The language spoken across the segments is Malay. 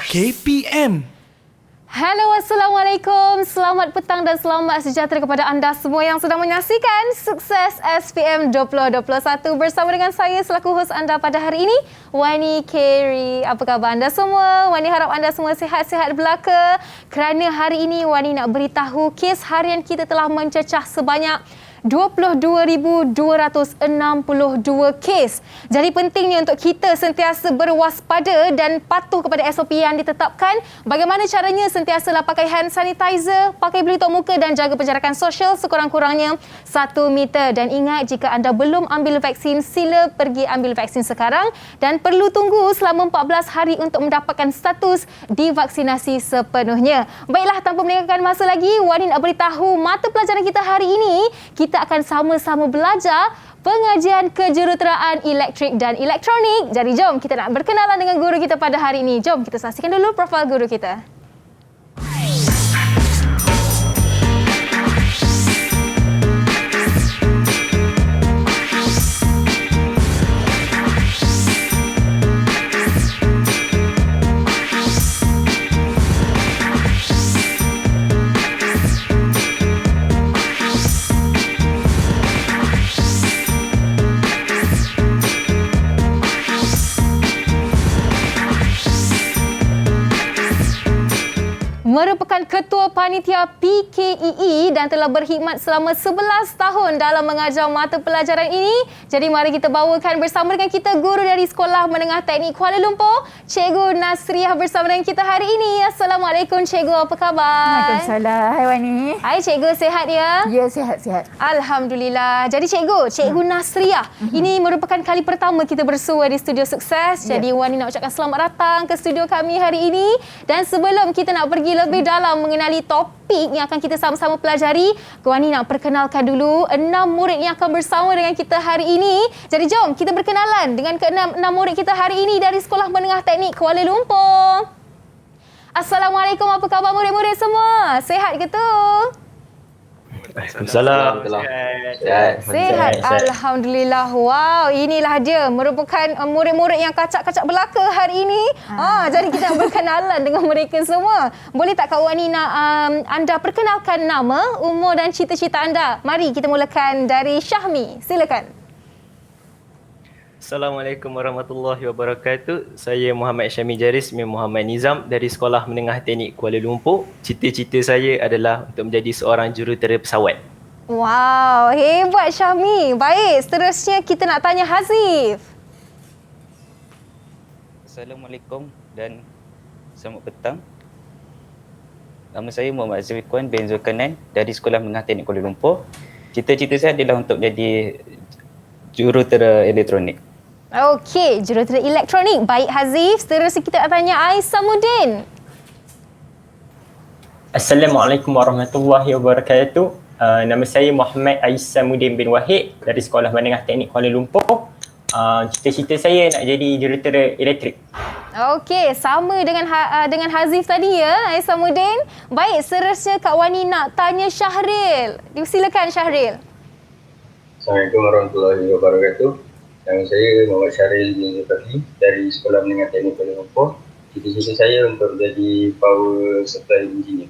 KPM. Halo, Assalamualaikum. Selamat petang dan selamat sejahtera kepada anda semua yang sedang menyaksikan Sukses SPM 2021 bersama dengan saya selaku hos anda pada hari ini, Wani Kerry. Apa khabar anda semua? Wani harap anda semua sihat-sihat belaka kerana hari ini Wani nak beritahu kes harian kita telah mencecah sebanyak 22,262 kes. Jadi pentingnya untuk kita sentiasa berwaspada dan patuh kepada SOP yang ditetapkan. Bagaimana caranya? Sentiasalah pakai hand sanitizer, pakai pelitup muka dan jaga penjarakan sosial sekurang-kurangnya 1 meter. Dan ingat, jika anda belum ambil vaksin, sila pergi ambil vaksin sekarang dan perlu tunggu selama 14 hari untuk mendapatkan status divaksinasi sepenuhnya. Baiklah, tanpa melengahkan masa lagi, Wani nak beritahu mata pelajaran kita hari ini. Kita akan sama-sama belajar pengajian kejuruteraan elektrik dan elektronik. Jadi jom kita nak berkenalan dengan guru kita pada hari ini. Jom kita saksikan dulu profil guru kita. Merupakan Ketua Panitia PKEE dan telah berkhidmat selama 11 tahun dalam mengajar mata pelajaran ini. Jadi mari kita bawakan bersama dengan kita guru dari Sekolah Menengah Teknik Kuala Lumpur, Cikgu Nasriah bersama dengan kita hari ini. Assalamualaikum Cikgu, apa khabar? Waalaikumsalam. Hai Wani. Hai Cikgu, sihat ya? Ya, sihat-sihat. Alhamdulillah. Jadi Cikgu Nasriah, ini merupakan kali pertama kita bersua di Studio Sukses. Jadi Wani nak ucapkan selamat datang ke studio kami hari ini. Dan sebelum kita nak pergi lebih dalam mengenali topik yang akan kita sama-sama pelajari, Wani nak perkenalkan dulu 6 murid yang akan bersama dengan kita hari ini. Jadi jom kita berkenalan dengan ke-6 murid kita hari ini dari Sekolah Menengah Teknik Kuala Lumpur. Assalamualaikum, apa khabar murid-murid semua? Sihat ke tu? Waalaikumsalam. Sihat. Alhamdulillah. Wow, inilah dia merupakan murid-murid yang kacak-kacak belaka hari ini. Jadi kita berkenalan dengan mereka semua. Boleh tak Kak Wani nak anda perkenalkan nama, umur dan cita-cita anda? Mari kita mulakan dari Syahmi. Silakan. Assalamualaikum warahmatullahi wabarakatuh. Saya Muhammad Syahmi Jaris bin Muhammad Nizam dari Sekolah Menengah Teknik Kuala Lumpur. Cita-cita saya adalah untuk menjadi seorang jurutera pesawat. Wow, hebat Syahmi. Baik, seterusnya kita nak tanya Hazif. Assalamualaikum dan selamat petang. Nama saya Muhammad Azrikuan bin Zulkarnain dari Sekolah Menengah Teknik Kuala Lumpur. Cita-cita saya adalah untuk menjadi jurutera elektronik. Okey, jurutera elektronik. Baik Hazif, seterusnya kita nak tanya Aisamuddin. Assalamualaikum warahmatullahi wabarakatuh. Nama saya Muhammad Aisamuddin bin Wahid dari Sekolah Menengah Teknik Kuala Lumpur. Cita-cita saya nak jadi jurutera elektrik. Okey, sama dengan Hazif tadi ya, Aisamuddin. Baik, seterusnya Kak Wani nak tanya Syahril. Silakan Syahril. Assalamualaikum warahmatullahi wabarakatuh. Nama saya Muhammad Syahril bin Zulkarnain dari Sekolah Menengah Teknik Kuala Lumpur. Cita-cita saya untuk jadi power supply engineer.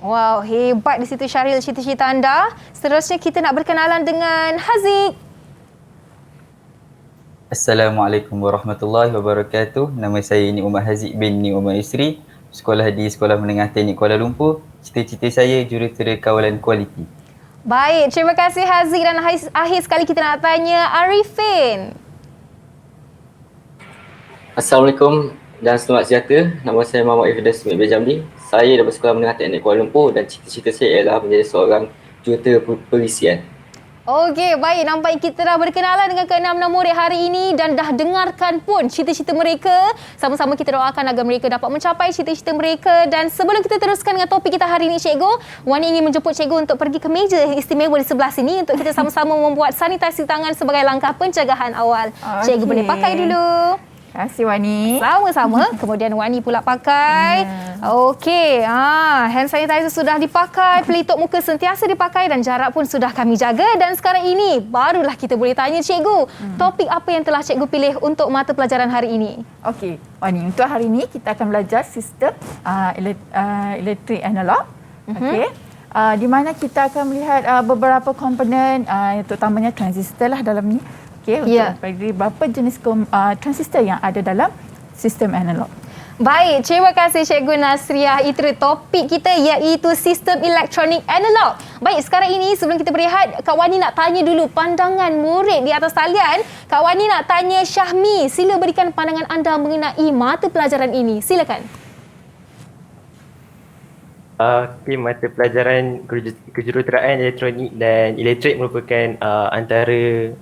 Wow, hebat di situ Syahril cita-cita anda. Seterusnya kita nak berkenalan dengan Haziq. Assalamualaikum warahmatullahi wabarakatuh. Nama saya Ni Umar Haziq bin Ni Umar Isri. Sekolah di Sekolah Menengah Teknik Kuala Lumpur. Cita-cita saya jurutera kawalan kualiti. Baik, terima kasih Haziq dan akhir sekali kita nak tanya Arifin. Assalamualaikum dan selamat sejahtera. Nama saya Muhammad Ifdal Smith bin Jamli. Saya daripada Sekolah Menengah Teknik Kuala Lumpur dan cita-cita saya ialah menjadi seorang jurutera perisian. Okey, baik. Nampaknya kita dah berkenalan dengan ke-6 murid hari ini dan dah dengarkan pun cita-cita mereka. Sama-sama kita doakan agar mereka dapat mencapai cita-cita mereka. Dan sebelum kita teruskan dengan topik kita hari ini, Cikgu, Wani ingin menjemput Cikgu untuk pergi ke meja yang istimewa di sebelah sini untuk kita sama-sama membuat sanitasi tangan sebagai langkah pencegahan awal. Cikgu boleh pakai dulu. Terima kasih Wani. Sama-sama. Kemudian Wani pula pakai. Okey. Hand sanitizer sudah dipakai. Pelitup muka sentiasa dipakai dan jarak pun sudah kami jaga. Dan sekarang ini barulah kita boleh tanya cikgu. Topik apa yang telah cikgu pilih untuk mata pelajaran hari ini? Okey, Wani, untuk hari ini kita akan belajar sistem elektrik analog. Okey. Di mana kita akan melihat beberapa komponen, terutamanya transistor lah dalam ni. Okey, untuk bagi berapa jenis transistor yang ada dalam sistem analog. Baik, terima kasih Cikgu Nasriah. Itu topik kita iaitu sistem elektronik analog. Baik, sekarang ini sebelum kita berehat, Kak Wani nak tanya dulu pandangan murid di atas talian. Kak Wani nak tanya Syahmi, sila berikan pandangan anda mengenai mata pelajaran ini. Silakan. Mata pelajaran kejuruteraan elektronik dan elektrik merupakan antara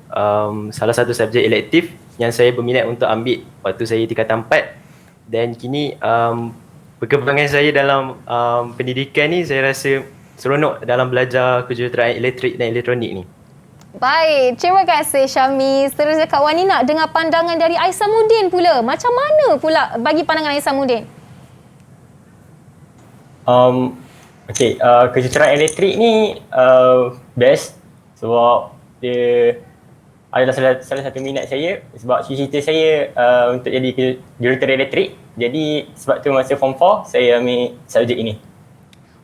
salah satu subjek elektif yang saya berminat untuk ambil waktu saya tingkatan 4, dan kini perkembangan saya dalam pendidikan ni saya rasa seronok dalam belajar kejuruteraan elektrik dan elektronik ni. Baik, terima kasih Syahmi. Seterusnya Kak Wani nak dengar pandangan dari Aisamuddin pula. Macam mana pula bagi pandangan Aisamuddin? Kejuruteraan elektrik ni best sebab dia adalah salah satu minat saya, sebab cita-cita saya untuk jadi jurutera elektrik. Jadi sebab tu masa form 4 saya ambil subjek ini.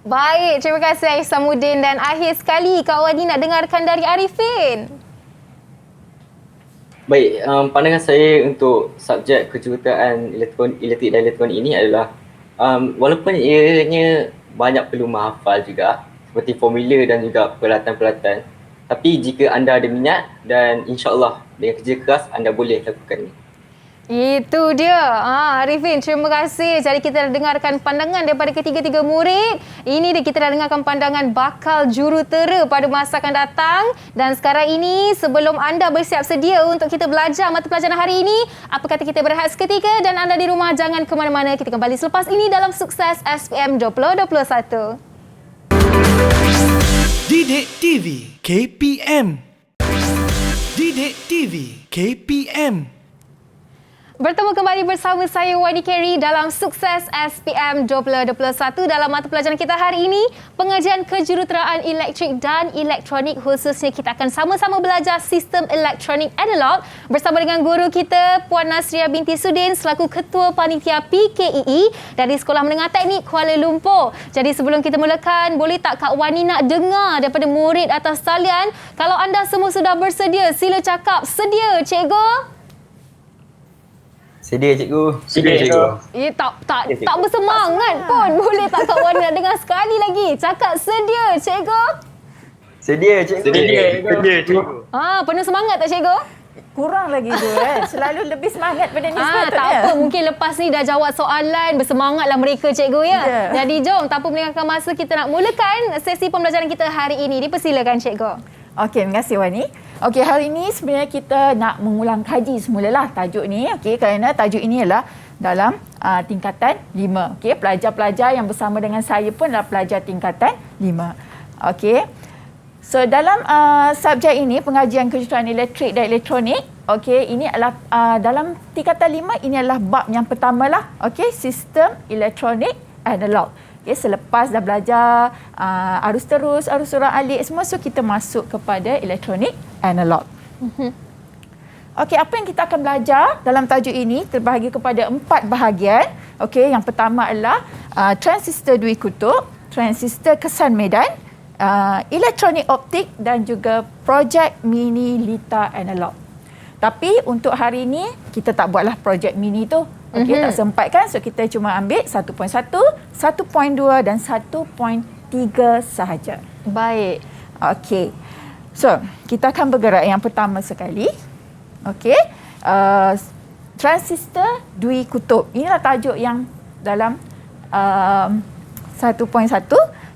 Baik, terima kasih Aisamuddin. Dan akhir sekali Kak Wani nak dengarkan dari Arifin. Baik, pandangan saya untuk subjek kejuruteraan elektrik dan elektronik ini adalah walaupun ianya banyak perlu menghafal juga seperti formula dan juga peralatan-peralatan, tapi jika anda ada minat dan insya-Allah dengan kerja keras anda boleh lakukan ini. Itu dia. Arifin, terima kasih. Jadi kita dah dengarkan pandangan daripada ketiga-tiga murid. Ini dia, kita dah dengarkan pandangan bakal jurutera pada masa akan datang. Dan sekarang ini sebelum anda bersiap sedia untuk kita belajar mata pelajaran hari ini, apa kata kita berehat seketika dan anda di rumah jangan ke mana-mana. Kita kembali selepas ini dalam Sukses SPM 2021. Didik TV KPM. Didik TV KPM. Bertemu kembali bersama saya Wani Carey dalam Sukses SPM 2021. Dalam mata pelajaran kita hari ini, pengajian kejuruteraan elektrik dan elektronik, khususnya kita akan sama-sama belajar sistem elektronik analog bersama dengan guru kita Puan Nasriah binti Sudin selaku Ketua Panitia PKEE dari Sekolah Menengah Teknik Kuala Lumpur. Jadi sebelum kita mulakan, boleh tak Kak Wani nak dengar daripada murid atas talian? Kalau anda semua sudah bersedia, sila cakap sedia cikgu. Sedia cikgu. Sedia cikgu. Tak bersemangat pun. Boleh tak Kak Wani nak dengar sekali lagi? Cakap sedia, cikgu. Sedia cikgu. Sedia cikgu. Penuh semangat tak cikgu? Kurang lagi tu Selalu lebih semangat pada ni sepatutnya. Tak apa, mungkin lepas ni dah jawab soalan, bersemangatlah mereka cikgu ya. Jadi jom, tanpa meninggalkan masa, kita nak mulakan sesi pembelajaran kita hari ini. Dipersilakan cikgu. Okey, terima kasih Wani. Okey, hari ini sebenarnya kita nak mengulang kaji semulalah tajuk ni. Okey, kerana tajuk ini adalah dalam tingkatan 5. Okey, pelajar-pelajar yang bersama dengan saya pun adalah pelajar tingkatan 5. Okey. So dalam subjek ini, pengajian kejuruteraan elektrik dan elektronik, okey, ini adalah dalam tingkatan 5 ini adalah bab yang pertamalah. Okey, sistem elektronik analog. Okay, selepas dah belajar arus terus, arus urang alik semua, so kita masuk kepada elektronik analog. Okey, apa yang kita akan belajar dalam tajuk ini terbahagi kepada 4 bahagian. Okey, yang pertama adalah transistor dui kutub, transistor kesan medan, elektronik optik dan juga projek mini lita analog. Tapi untuk hari ini kita tak buatlah projek mini tu. Okey, tak sempat kan? So kita cuma ambil 1.1, 1.2 dan 1.3 sahaja. Baik. Okey. So, kita akan bergerak yang pertama sekali. Okey. Transistor dui kutub. Inilah tajuk yang dalam 1.1.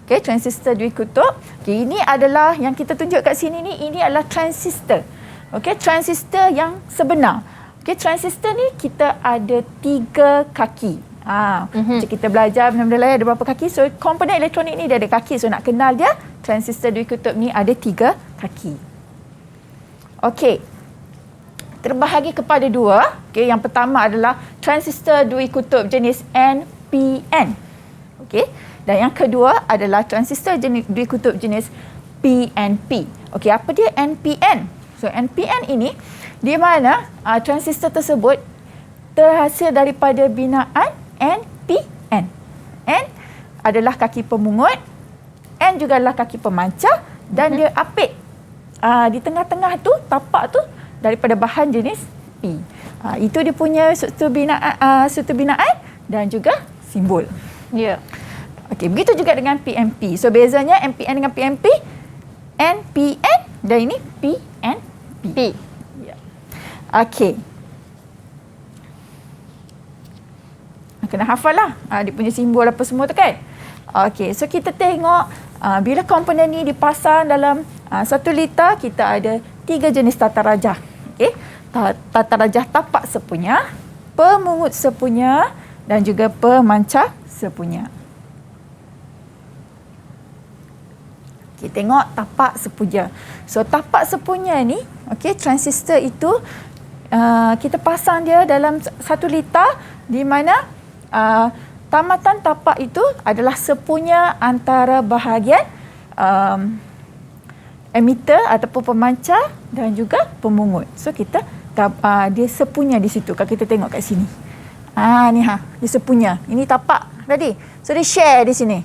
Okey, transistor dui kutub. Okey, ini adalah yang kita tunjuk kat sini ni, ini adalah transistor. Okey, transistor yang sebenar. Okey, transistor ni kita ada 3 kaki. Macam kita belajar benda-benda lain ada berapa kaki. So komponen elektronik ni dia ada kaki. So nak kenal dia, transistor dui kutub ni ada 3 kaki. Okey. terbahagi kepada dua. Okey, yang pertama adalah transistor dui kutub jenis NPN. Okey, dan yang kedua adalah transistor dui kutub jenis PNP. Okey, apa dia NPN? So NPN ini di mana transistor tersebut terhasil daripada binaan NPN. N adalah kaki pemungut, N juga adalah kaki pemancar dan dia apit. Di tengah-tengah tu, tapak tu daripada bahan jenis P. Itu dia punya struktur binaan dan juga simbol. Ya. Okey, begitu juga dengan PNP. So bezanya NPN dengan PNP, NPN dan ini PNP. P. Ya. Okey. Kena hafal lah dia punya simbol apa semua tu kan. Okey, so kita tengok bila komponen ni dipasang dalam 1 liter, kita ada 3 jenis tata rajah. Okey, tata rajah tapak sepunya, pemungut sepunya dan juga pemancar sepunya. Okey, tengok tapak sepunya. So tapak sepunya ni, okey, transistor itu kita pasang dia dalam 1 liter di mana tamatan tapak itu adalah sepunya antara bahagian emitter ataupun pemancar dan juga pemungut. So kita dia sepunya di situ. Kalau kita tengok kat sini. Ni dia sepunya. Ini tapak tadi. So dia share di sini.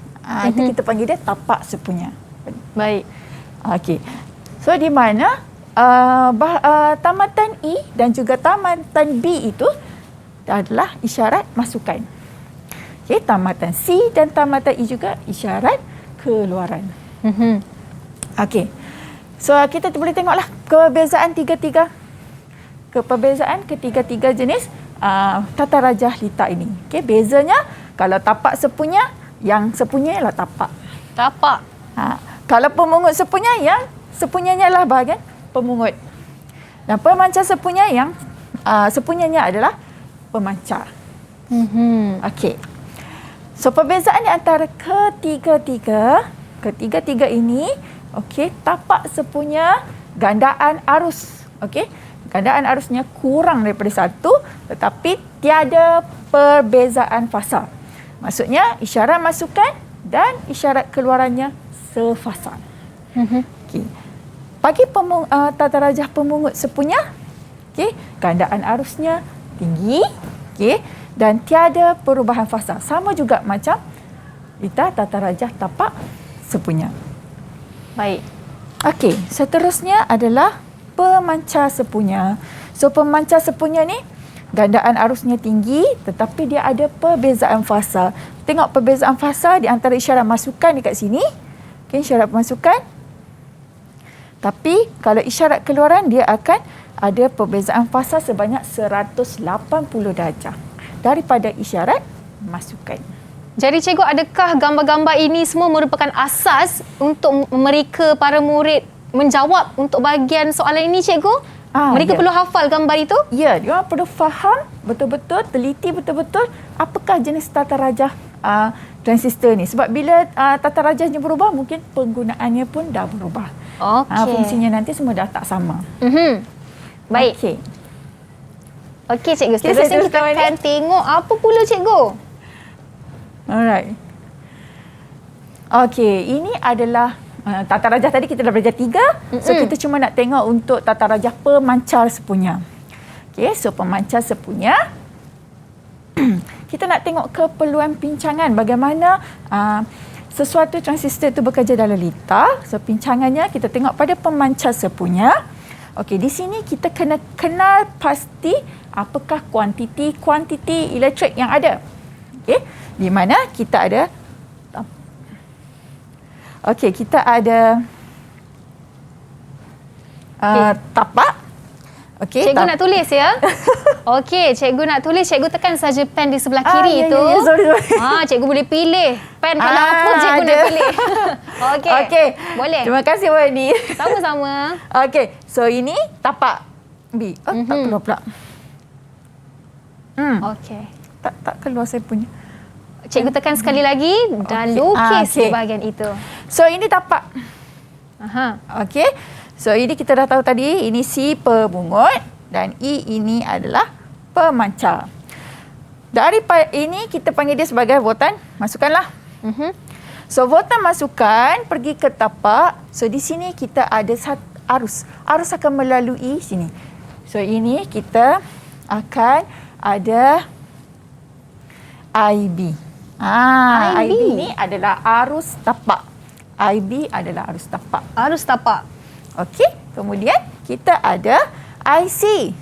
Itu kita panggil dia tapak sepunya. Baik. Okey. So di mana tamatan E dan juga tamatan B itu adalah isyarat masukan. Okey, tamatan C dan tamatan E juga isyarat keluaran. Okey. So kita boleh tengoklah perbezaan ketiga-tiga jenis tata rajah litar ini. Okey, bezanya kalau tapak sepunya, yang sepunya ialah tapak. Tapak. Kalau pemungut sepunya, yang sepunyanya adalah bahagian pemungut. Dan pemancar sepunya, yang sepunyanya adalah pemancar. Okey. So perbezaan di antara ketiga-tiga ini, okey, tapak sepunya gandaan arus, okey. Gandaan arusnya kurang daripada 1, tetapi tiada perbezaan fasa. Maksudnya isyarat masukan dan isyarat keluarannya sefasa. Okey. Bagi tata rajah pemungut sepunya, okey, gandaan arusnya tinggi, okey, dan tiada perubahan fasa. Sama juga macam litar tata rajah tapak sepunya. Baik. Okey, seterusnya adalah pemancar sepunya. So pemancar sepunya ni gandaan arusnya tinggi tetapi dia ada perbezaan fasa. Tengok perbezaan fasa di antara isyarat masukan dekat sini. Okey, isyarat masukan. Tapi kalau isyarat keluaran dia akan ada perbezaan fasa sebanyak 180 darjah daripada isyarat masukan. Jadi cikgu, adakah gambar-gambar ini semua merupakan asas untuk mereka para murid menjawab untuk bahagian soalan ini cikgu? Mereka perlu hafal gambar itu? Ya, dia perlu faham betul-betul, teliti betul-betul apakah jenis tata rajah transistor ni. Sebab bila tata rajahnya berubah, mungkin penggunaannya pun dah berubah. Fungsinya nanti semua dah tak sama. Baik. Okey. Okey cikgu, seterusnya kita akan tengok apa pula cikgu? Alright. Okey, ini adalah tata rajah tadi kita dah belajar 3. So kita cuma nak tengok untuk tata rajah pemancar sepunya. Okey, so pemancar sepunya kita nak tengok keperluan pincangan bagaimana sesuatu transistor itu bekerja dalam litar. So pincangannya kita tengok pada pemancar sepunya. Okey, di sini kita kena kenal pasti apakah kuantiti elektrik yang ada. Okey, di mana kita ada kita ada tapak. Okey, cikgu nak tulis ya? Okey, cikgu nak tulis, cikgu tekan saja pen di sebelah kiri itu. Sorry. Cikgu boleh pilih pen kalau apa cikgu nak pilih. Okey. Boleh. Terima kasih Wani. Sama-sama. Okey, so ini tapak B. Tak keluar pula. Okey. Tak keluar saya punya. Cikgu tekan sekali lagi dan lukis di bahagian itu. So ini tapak. Okey. So ini kita dah tahu tadi, ini C pemungut dan E ini adalah pemancar. Daripada ini kita panggil dia sebagai voltan masukkanlah. So voltan masukkan pergi ke tapak. So di sini kita ada arus. Arus akan melalui sini. So ini kita akan ada IB. IB ni adalah arus tapak. IB adalah arus tapak. Arus tapak. Okey, kemudian kita ada IC.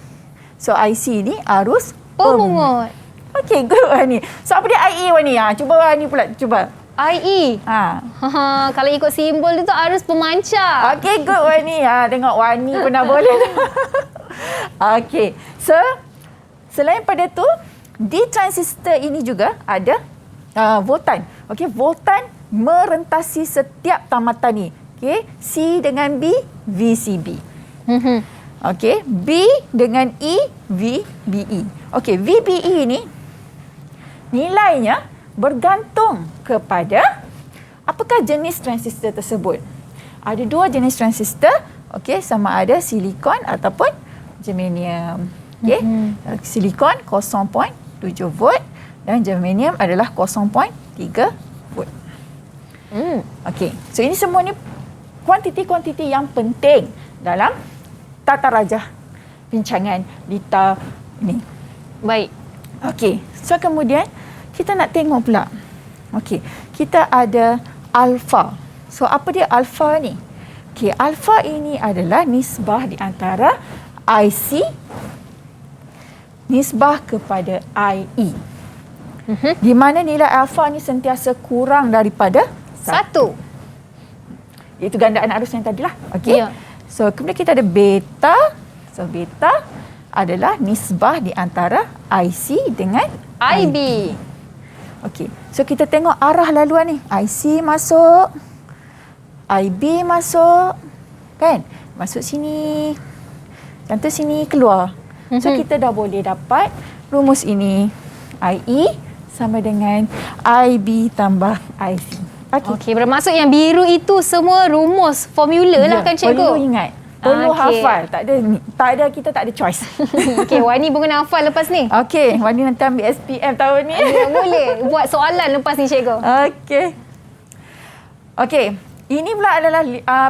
So IC ni arus Pemungut. Okey, good Wani. So apa dia IE Wani? Cuba Wani pula cuba. IE. Kalau ikut simbol dia tu arus pemancar. Okey, good Wani. Tengok Wani pernah boleh. Okey. So selain pada tu, di transistor ini juga ada voltan. Okey, voltan merentasi setiap tamatan ni. Okey, C dengan B, VCB. Okey, B dengan E, VBE. Okey, VBE ni nilainya bergantung kepada apakah jenis transistor tersebut. Ada dua jenis transistor, okey, sama ada silikon ataupun germanium. Okey, silikon 0.7 volt dan germanium adalah 0.3 volt. Okey, so ini semua ni kuantiti-kuantiti yang penting dalam tata rajah bincangan lita ni. Baik. Okey, so kemudian kita nak tengok pula. Okey, kita ada alfa. So apa dia alfa ni? Okey, alfa ini adalah nisbah di antara IC nisbah kepada IE. Di mana nilai alfa ni sentiasa kurang daripada 1. Itu gandaan arus yang tadilah. Okey. Ya. So kemudian kita ada beta. So beta adalah nisbah di antara IC dengan IB. Okey. So kita tengok arah laluan ni. IC masuk, IB masuk, kan? Masuk sini. Lepas sini keluar. So kita dah boleh dapat rumus ini. IE sama dengan IB tambah IC. Okey, bermaksud yang biru itu semua rumus formula lah kan cikgu? Perlu ingat. Perlu hafal. Kita tak ada choice. Okey, Wani pun kena hafal lepas ni. Okey, Wani nanti ambil SPM tahun ni. Boleh buat soalan lepas ni cikgu. Okey. Ini pula adalah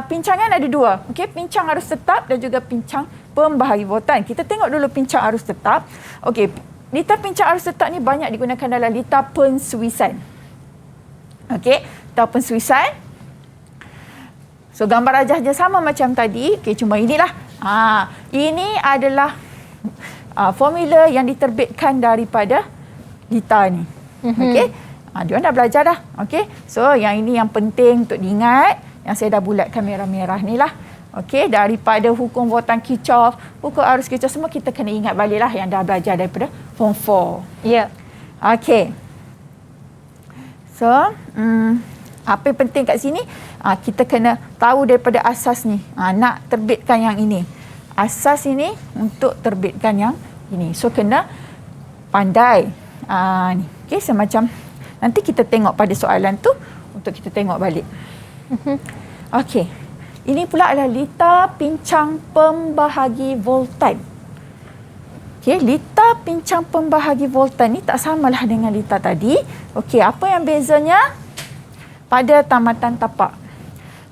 pincangan ada dua. Okey, pincang arus tetap dan juga pincang pembahagi voltan. Kita tengok dulu pincang arus tetap. Okey, lita pincang arus tetap ni banyak digunakan dalam lita pensuisan. Okey, lita pensuisan. So gambar rajah je sama macam tadi. Okey, cuma inilah. Ini adalah formula yang diterbitkan daripada lita ni. Okey. Diorang dah belajar dah. Okey. So yang ini yang penting untuk diingat. Yang saya dah bulatkan merah-merah ni lah. Okey, daripada hukum voltan Kirchhoff, hukum arus Kirchhoff, semua kita kena ingat balik lah yang dah belajar daripada form 4. Ya. Okey. So, apa yang penting kat sini, kita kena tahu daripada asas ni. Nak terbitkan yang ini. Asas ini untuk terbitkan yang ini. So, kena pandai. Ni. Okey, semacam nanti kita tengok pada soalan tu untuk kita tengok balik. Okey. Ini pula adalah lita pincang pembahagi voltan. Okey, lita pincang pembahagi voltan ni tak samalah dengan lita tadi. Okey, apa yang bezanya? Pada tamatan tapak.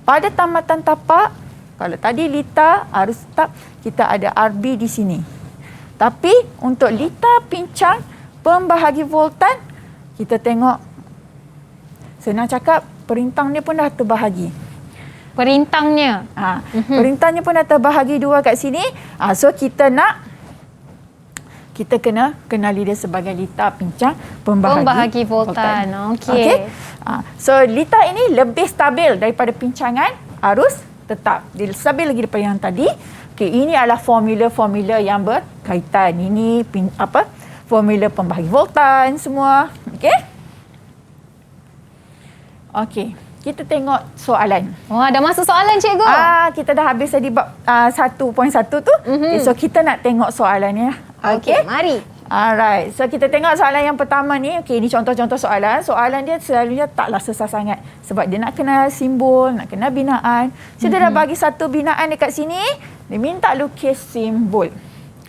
Pada tamatan tapak, kalau tadi lita arus tetap, kita ada RB di sini. Tapi untuk lita pincang pembahagi voltan, kita tengok, senang cakap, perintang dia pun dah terbahagi. Perintangnya. Perintangnya pun dah terbahagi dua kat sini. So kita kena kenali dia sebagai lita pincang pembahagi voltan. Okey. Okay. So lita ini lebih stabil daripada pincangan arus tetap. Dia stabil lagi daripada yang tadi. Okey, ini adalah formula-formula yang berkaitan. Ini formula pembahagi voltan semua. Okey. Okey. Kita tengok soalan. Wah, dah masuk soalan cikgu. Kita dah habis tadi bab 1.1 tu. Okay, so kita nak tengok soalannya. Okey, mari. Alright. So kita tengok soalan yang pertama ni. Okey, ini contoh-contoh soalan. Soalan dia selalunya taklah susah sangat sebab dia nak kena simbol, nak kena binaan. So dia dah bagi satu binaan dekat sini, dia minta lukis simbol.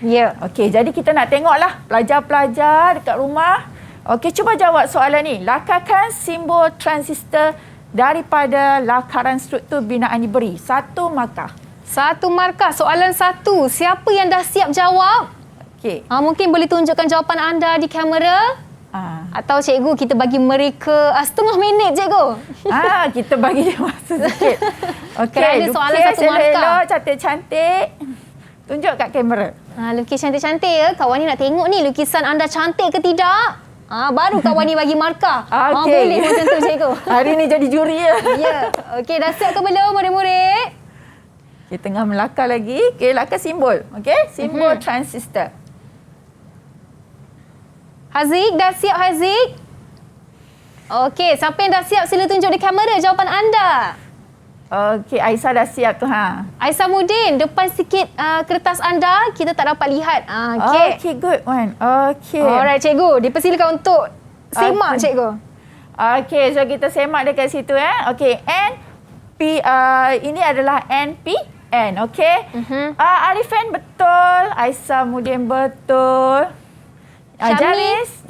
Ya. Okey, jadi kita nak tengoklah pelajar-pelajar dekat rumah. Okey, cuba jawab soalan ni. Lakarkan simbol transistor daripada lakaran struktur binaan diberi. 1 markah. 1 markah. Soalan 1. Siapa yang dah siap jawab? Okey. Mungkin boleh tunjukkan jawapan anda di kamera. Atau cikgu kita bagi mereka setengah minit cikgu. Kita bagi dia masa sikit. Okey, Kerana soalan 1 markah. elok-elok, cantik-cantik. Tunjuk kat kamera. Lukis cantik-cantik ya. Kawan ni nak tengok ni lukisan anda cantik ke tidak. Baru kawan ni bagi markah. Okey. Boleh macam tu cikgu. Hari ni jadi juri ya. Ya. Okey, dah siap ke belum murid-murid? Kita tengah melakar lagi. Okey, lakar simbol. Okey, simbol transistor. Haziq, dah siap Haziq? Okey, siapa yang dah siap sila tunjuk di kamera jawapan anda. Okey, Aisyah dah siap tu ha. Aisyah Mudin, depan sikit kertas anda, kita tak dapat lihat. Okey. Okey, good one. Okey. Alright cikgu, dipersilakan untuk semak cikgu. Okey, so kita semak dekat situ Okey, ini adalah NPN. Okey. Arifin betul, Aisyah Mudin betul. Jaris,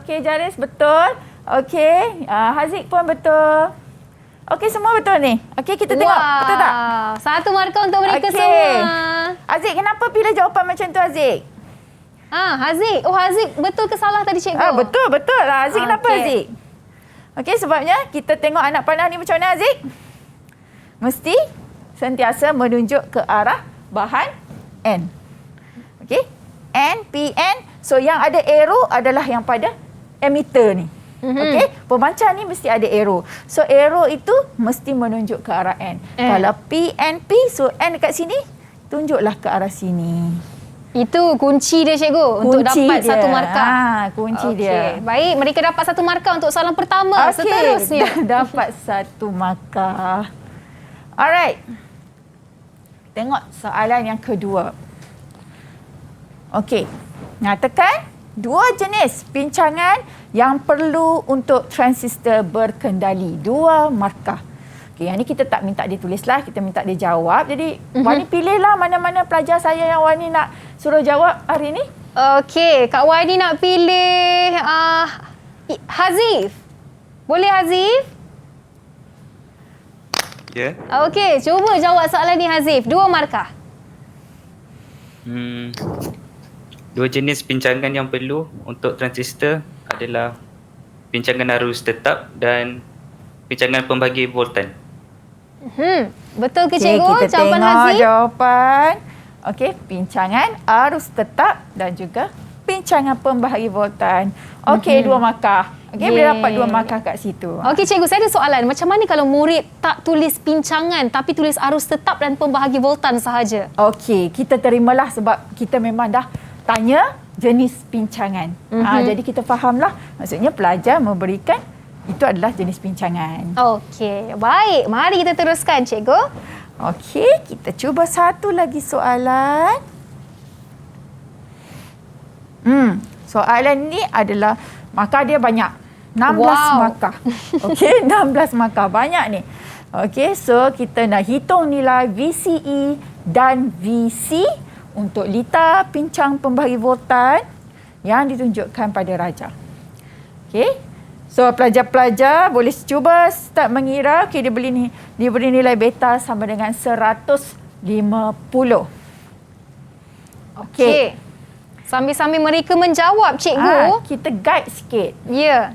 okey Jaris betul. Okey, Haziq pun betul. Okey, semua betul ni. Okey, kita tengok. Betul tak? 1 markah untuk mereka semua. Haziq, kenapa pilih jawapan macam tu Haziq? Haziq. Haziq betul ke salah tadi cikgu? Betul lah. Haziq kenapa Haziq? Okey, sebabnya kita tengok anak panah ni macam mana Haziq? Mesti sentiasa menunjuk ke arah bahan N. Okey? N, P, N. So yang ada arrow adalah yang pada emitter ni. Okey, pemancar ni mesti ada arrow. So arrow itu mesti menunjuk ke arah N. Kalau P, N, P, so N dekat sini, tunjuklah ke arah sini. Itu kunci dia cikgu untuk dapat dia. 1 markah. Kunci dia. Baik, mereka dapat 1 markah untuk soalan pertama. Seterusnya. Dapat 1 markah. Alright. Tengok soalan yang kedua. Okey. Nyatakan 2 jenis pincangan yang perlu untuk transistor berkendali. 2 markah. Okey, yang ni kita tak minta dia tulis lah, kita minta dia jawab. Jadi, Wani pilihlah mana-mana pelajar saya yang Wani nak suruh jawab hari ni. Okey, Kak Wani nak pilih Hazif. Boleh Hazif? Ya. Okey, cuba jawab soalan ni Hazif. 2 markah. 2 jenis pincangan yang perlu untuk transistor adalah pincangan arus tetap dan pincangan pembagi voltan. Betul ke Okey, cikgu? kita Jawapan tengok Hazif? jawapan. Okey, pincangan arus tetap dan juga pincangan pembahagi voltan. Okey, 2 markah. Okey, boleh dapat 2 markah kat situ. Okey cikgu, saya ada soalan. Macam mana kalau murid tak tulis pincangan tapi tulis arus tetap dan pembahagi voltan sahaja? Okey, kita terimalah sebab kita memang dah tanya jenis pincangan. Jadi kita fahamlah. Maksudnya pelajar memberikan itu adalah jenis pincangan. Okey, baik. Mari kita teruskan cikgu. Okey, kita cuba satu lagi soalan. Soalan ni adalah markah dia banyak. 16 markah. Okey, 16 markah. Banyak ni. Okey, so kita nak hitung nilai VCE dan VC untuk litar pincang pembahagi voltan yang ditunjukkan pada raja. Okey. So pelajar-pelajar boleh cuba start mengira. Okey, diberi nilai beta sama dengan 150. Okey. Sambil-sambil mereka menjawab cikgu. Kita guide sikit. Ya.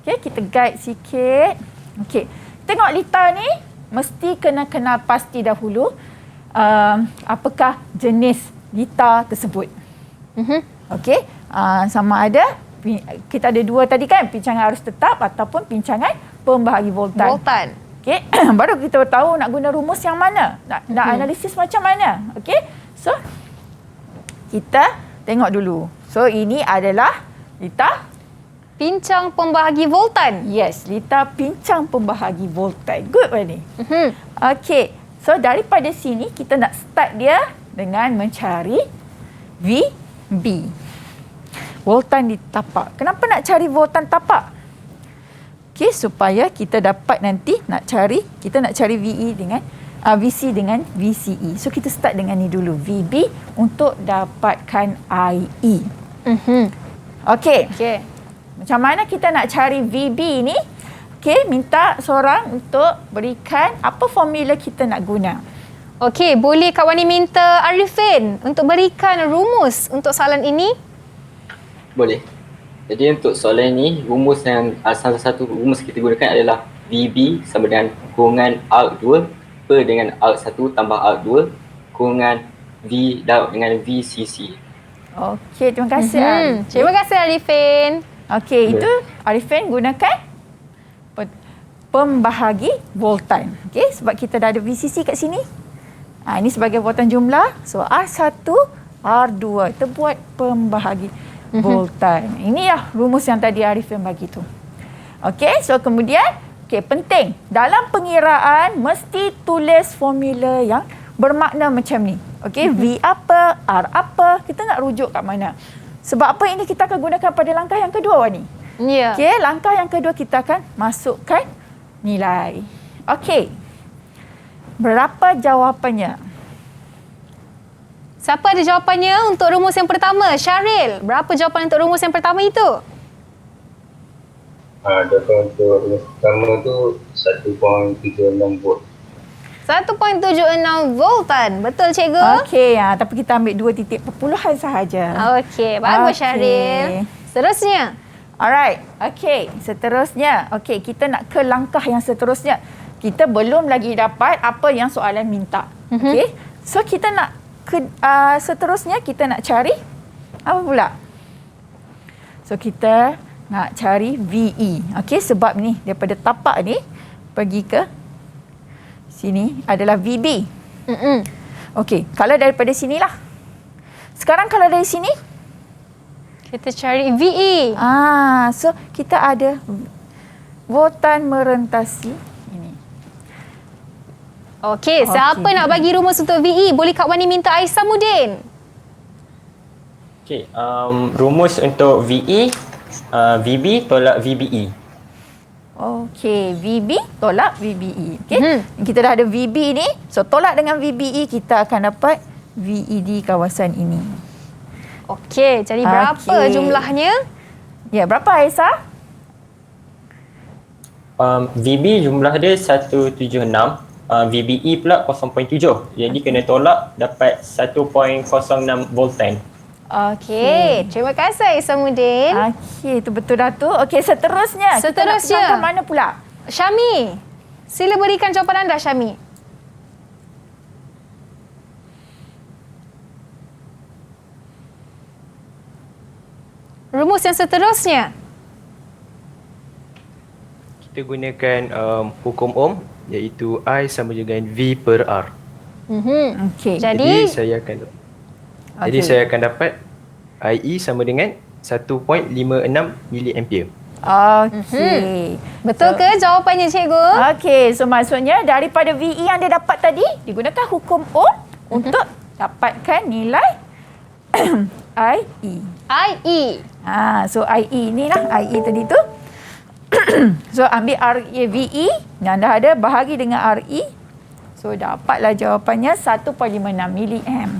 Okey, kita guide sikit. Okey. Tengok litar ni mesti kena kenal pasti dahulu apakah jenis litar tersebut. Okey, sama ada kita ada 2 tadi kan, pincangan arus tetap ataupun pincangan pembahagi voltan. Okey, baru kita tahu nak guna rumus yang mana, nak analisis macam mana. Okey, so kita tengok dulu. So ini adalah litar pincang pembahagi voltan. Yes, litar pincang pembahagi voltan. Good Wani. Okey, so daripada sini kita nak start dia dengan mencari VB. Voltan di tapak. Kenapa nak cari voltan tapak? Okey, supaya kita dapat nanti kita nak cari VE dengan VC dengan VCE. So kita start dengan ni dulu, VB untuk dapatkan IE. Okey. Okey. Macam mana kita nak cari VB ni? Okey, minta seorang untuk berikan apa formula kita nak guna. Okey, boleh Kak Wani minta Arifin untuk berikan rumus untuk soalan ini? Boleh. Jadi untuk soalan ini, rumus yang salah satu rumus kita gunakan adalah VB sama dengan kurungan arc 2 per dengan arc 1 tambah arc 2 kurungan V darab dengan VCC. Okey, terima kasih. Arif. Terima kasih Arifin. Okey, itu Arifin gunakan pembahagi voltan. Okey, sebab kita dah ada VCC kat sini. Ini sebagai voltan jumlah. So R1, R2. Kita buat pembahagi voltan. Ini lah rumus yang tadi Arifin bagi tu. Okey, so kemudian penting. Dalam pengiraan mesti tulis formula yang bermakna macam ni. Okey, V apa, R apa, kita nak rujuk kat mana. Sebab apa ini kita akan gunakan pada langkah yang kedua, Wani. Ya. Okey, langkah yang kedua kita akan masukkan nilai. Okey. Berapa jawapannya? Siapa ada jawapannya untuk rumus yang pertama? Syaril, berapa jawapan untuk rumus yang pertama itu? Jawapan untuk rumus pertama tu 1.76 volt. 1.76 voltan. Betul cikgu? Okey, tapi kita ambil 2 titik perpuluhan sahaja. Okey, bagus Syaril. Seterusnya. Alright. Okey, seterusnya. Okey, kita nak ke langkah yang seterusnya. Kita belum lagi dapat apa yang soalan minta. Okey. So kita nak seterusnya kita nak cari apa pula? So kita nak cari VE. Okey, sebab ni daripada tapak ni pergi ke sini adalah VB. Okey, kalau daripada sinilah. Sekarang kalau dari sini kita cari VE. So kita ada voltan merentasi ini. Okey, siapa nak bagi rumus untuk VE? Boleh Kak Wani minta Aisamuddin. Okey, rumus untuk VE, VB tolak VBE. Okey, VB tolak VBE. Okey. Kita dah ada VB ni. So tolak dengan VBE kita akan dapat VED kawasan ini. Okey, jadi berapa jumlahnya? Ya, berapa Aisyah? VB jumlah dia 176, VBE pula 0.7. Jadi kena tolak dapat 1.06 voltan. Okey, terima kasih Aisamuddin. Okey, itu betul dah tu. Okey, seterusnya. Kita nak langkah mana pula? Syami, sila berikan jawapan anda Syami. Rumus yang seterusnya. Kita gunakan hukum Ohm iaitu I sama dengan V per R. Okey. Jadi saya akan dapat IE sama dengan 1.56 miliampere. Okey. Betul ke jawapannya cikgu? Okey, so maksudnya daripada VE yang dia dapat tadi digunakan hukum Ohm untuk dapatkan nilai IE. So IE ni lah, IE tadi tu. So ambil VE yang dah ada bahagi dengan RE. So dapatlah jawapannya 1.56 miliamp.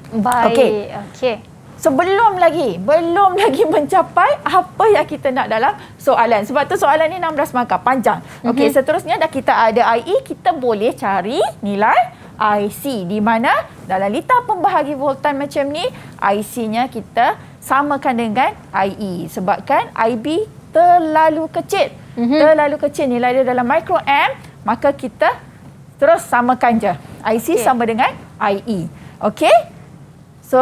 Baik. Okey. So belum lagi mencapai apa yang kita nak dalam soalan. Sebab tu soalan ni 16 markah, panjang. Okey, seterusnya dah kita ada IE, kita boleh cari nilai IC, di mana dalam litar pembahagi voltan macam ni, IC-nya kita samakan dengan IE. Sebabkan IB terlalu kecil. Terlalu kecil nilai dia dalam microamp, maka kita terus samakan je. IC sama dengan IE. Okey? So,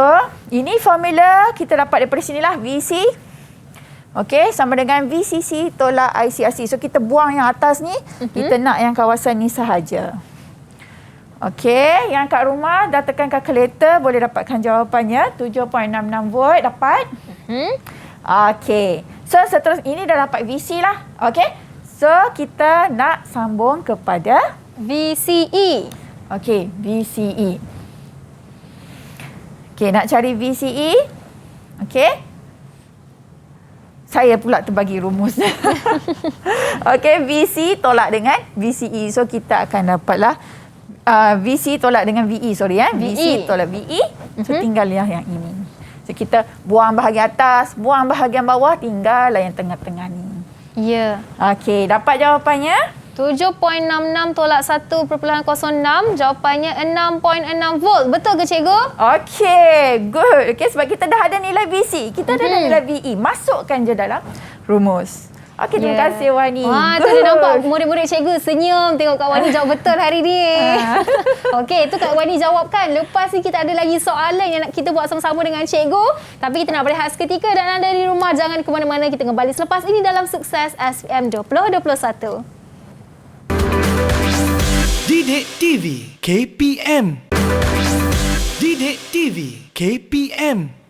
ini formula kita dapat daripada sinilah, VC. Okey, sama dengan VCC tolak ICRC. So, kita buang yang atas ni, kita nak yang kawasan ni sahaja. Okey, yang kat rumah dah tekan kalkulator boleh dapatkan jawapannya 7.66 volt dapat. Okey. So seterusnya ini dah dapat VC lah. Okey. So kita nak sambung kepada VCE. Okey, VCE. Okey, nak cari VCE. Okey. Saya pula terbagi rumus. Okey, VC tolak dengan VCE. So kita akan dapatlah VC tolak dengan VE, sorry VC tolak VE. So tinggal yang ini. So kita buang bahagian atas, buang bahagian bawah, tinggallah yang tengah-tengah ni. Ya. Okey, dapat jawapannya? 7.66 tolak 1.06, jawapannya 6.6 volt. Betul ke cikgu? Okey, good. Okey, sebab kita dah ada nilai VC, kita dah ada nilai VE. Masukkan je dalam rumus. Okey, terima kasih Wani. Wah, tu dia nampak murid-murid cikgu senyum tengok Kak Wani jawab betul hari ni. Okey, itu Kak Wani jawabkan. Lepas ni kita ada lagi soalan yang nak kita buat sama-sama dengan cikgu. Tapi kita nak berehat seketika dan anda di rumah jangan ke mana-mana. Kita kembali selepas ini dalam Sukses SPM 2021. Didik TV KPM. Didik TV KPM.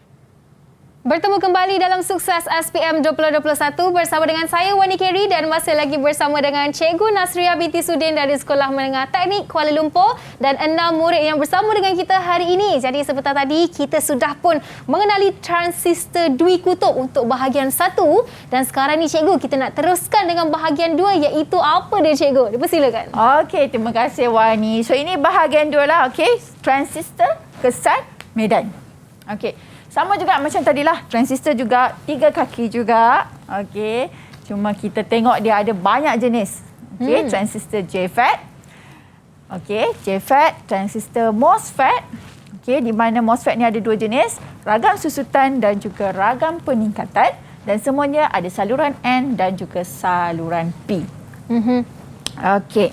Bertemu kembali dalam Sukses SPM 2021 bersama dengan saya Wani Kerry dan masih lagi bersama dengan Cikgu Nasria binti Sudin dari Sekolah Menengah Teknik Kuala Lumpur dan 6 murid yang bersama dengan kita hari ini. Jadi seperti tadi kita sudah pun mengenali transistor dwi kutub untuk bahagian 1 dan sekarang ni cikgu kita nak teruskan dengan bahagian 2 iaitu apa dia cikgu? Dipersilakan. Okey, terima kasih Wani. So ini bahagian 2 lah, okey. Transistor kesan medan. Okey. Sama juga macam tadilah, transistor juga 3 kaki juga. Okey. Cuma kita tengok dia ada banyak jenis. Okey, transistor JFET. Okey, JFET, transistor MOSFET. Okey, di mana MOSFET ni ada 2 jenis, ragam susutan dan juga ragam peningkatan dan semuanya ada saluran N dan juga saluran P. Okey.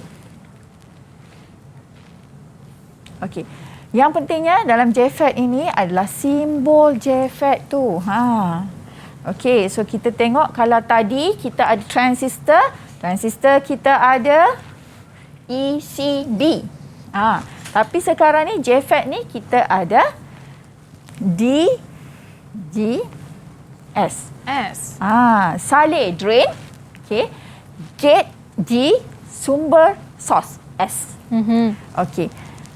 Okey. Yang pentingnya dalam JFET ini adalah simbol JFET tu. Okey, so kita tengok kalau tadi kita ada transistor, kita ada ECB. Tapi sekarang ni JFET ni kita ada DGS. Saleh drain, okey. Gate G, sumber source S. Okey.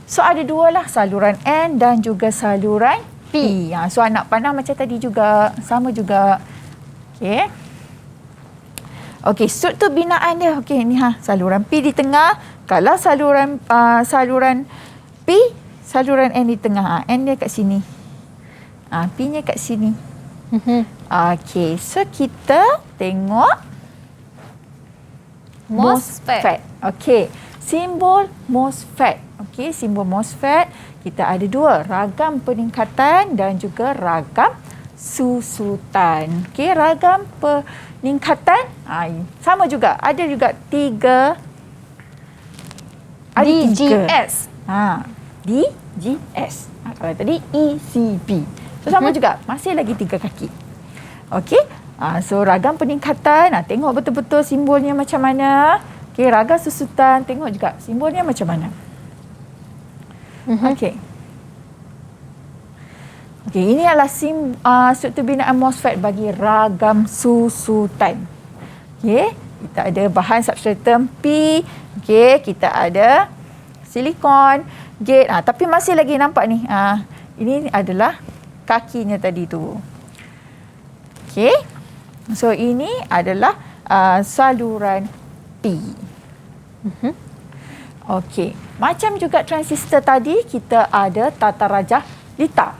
So ada 2 lah, saluran N dan juga saluran P. So anak panah macam tadi juga, sama juga. Okey. Okey, struktur binaan dia. Okey, ni saluran P di tengah. Kalau saluran P, saluran N di tengah. N dia kat sini. P-nya kat sini. Okey, so kita tengok MOSFET. Okey, simbol MOSFET. Okey, simbol MOSFET kita ada 2, ragam peningkatan dan juga ragam susutan. Okey, ragam peningkatan sama juga, ada juga 3 DGS. DGS. Kalau tadi ECB. So sama juga, masih lagi 3 kaki. Okey, so ragam peningkatan, tengok betul-betul simbolnya macam mana. Okey, ragam susutan, tengok juga simbolnya macam mana. Okey. Okey, ini adalah struktur binaan MOSFET bagi ragam susutan. Okey, kita ada bahan substratum P. Okey, kita ada silikon, gate. Tapi masih lagi nampak ni. Ini adalah kakinya tadi tu. Okey. So ini adalah saluran P. Okey. Macam juga transistor tadi, kita ada tata rajah litar.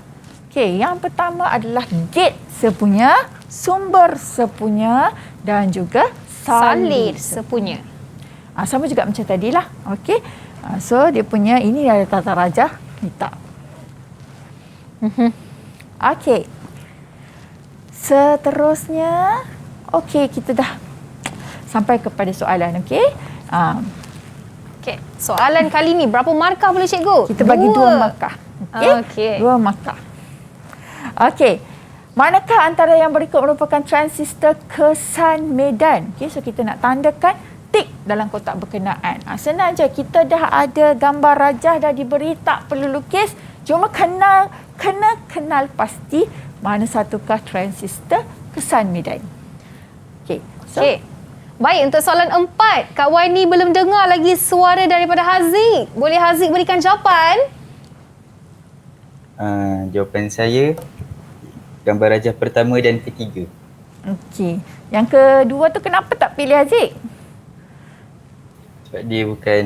Okey, yang pertama adalah gate sepunya, sumber sepunya dan juga Salir sepunya. Sama juga macam tadilah. Okey. So dia punya ini ada tata rajah litar. Okey. Seterusnya, okey, kita dah sampai kepada soalan, okey. Okey, soalan kali ni berapa markah boleh cikgu? Kita bagi 2 markah. Okey. 2 markah. Okey. Manakah antara yang berikut merupakan transistor kesan medan? Okey, so kita nak tandakan tik dalam kotak berkenaan. Senang je, kita dah ada gambar rajah dah diberi, tak perlu lukis. Cuma kena kenal pasti mana satukah transistor kesan medan. Okey. So, baik, untuk soalan 4, Kak Wani belum dengar lagi suara daripada Haziq. Boleh Haziq berikan jawapan? Jawapan saya gambar rajah pertama dan ketiga. Okey. Yang kedua tu kenapa tak pilih Haziq? Sebab dia bukan